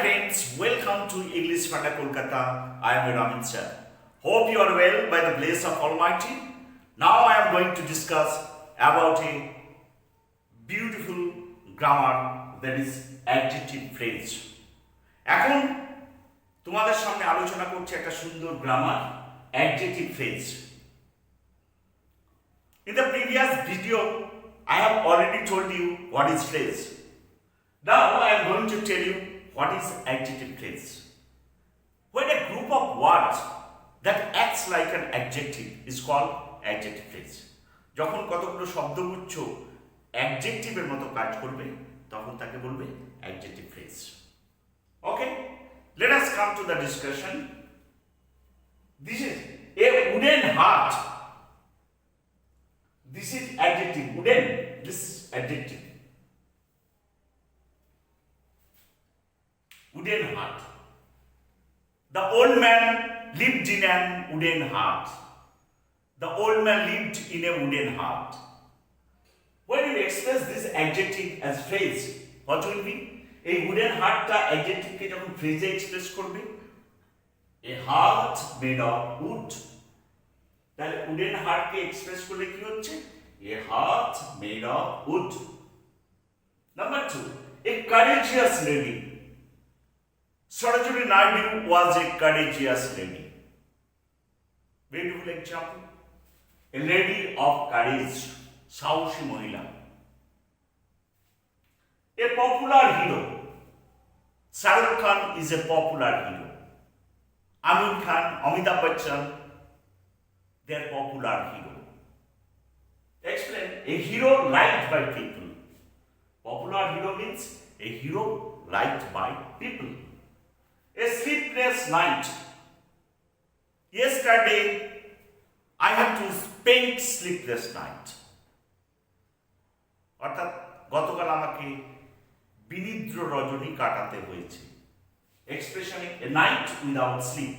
friends, welcome to English Funda Kolkata. I am your Amit sir. Hope you are well by the grace of Almighty. Now I am going to discuss about a beautiful grammar, that is adjective phrase. এখন তোমাদের সামনে আলোচনা করছি একটা সুন্দর grammar adjective phrase. In the previous video, I have already told you what is phrase. Now I am going to tell you what is adjective phrase. When a group of words that acts like an adjective is called adjective phrase. যখন কতগুলো শব্দগুচ্ছ অ্যাডজেক্টিভের মতো কাজ করবে তখন তাকে বলবে adjective phrase. Okay, let us come to the discussion. This is a wooden heart. This is adjective. Wooden. This is adjective. Wooden heart. The old man lived in an wooden heart. The old man lived in a wooden heart. When you express this adjective as phrase, what will be? A wooden heart ta adjective ke jokhon phrase e express korbe, a heart made of wood. তাহলে wooden heart কে express করলে কি হচ্ছে? A heart made of wood. Number 2, a courageous lady. Sarojini Naidu was a courageous lady. Beautiful example. A lady of courage, সাহসী মহিলা. A popular hero. Shah Rukh Khan is a popular hero. Amir Khan, Amitabh Bachchan, they are popular hero. Explain. A hero liked by people. Popular hero means a hero liked by people. A sleepless night. Yesterday, I had to spend sleepless night. অর্থাৎ গতকাল আমাকে বিনিদ্র রজনী কাটাতে হয়েছে। এক্সপ্রেশনে এ night without slip,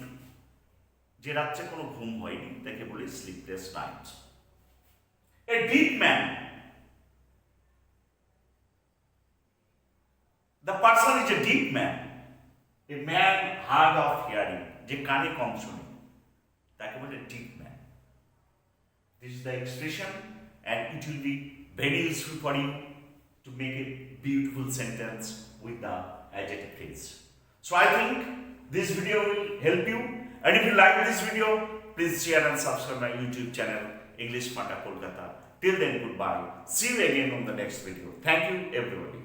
যে রাত্রে কোনো ঘুম হয়নি তাকে বলি sleepless night. A deep man, the person is a deep man. A man hard of hearing, যে কানে কম শোনে তাকে বলে deep man. This is the expression and it will be very useful for you to make a beautiful sentence with the adjective phrase. So I think this video will help you, and if you like this video, please share and subscribe my YouTube channel English Funda Kolkata. Till then, goodbye. See you again on the next video. Thank you everybody.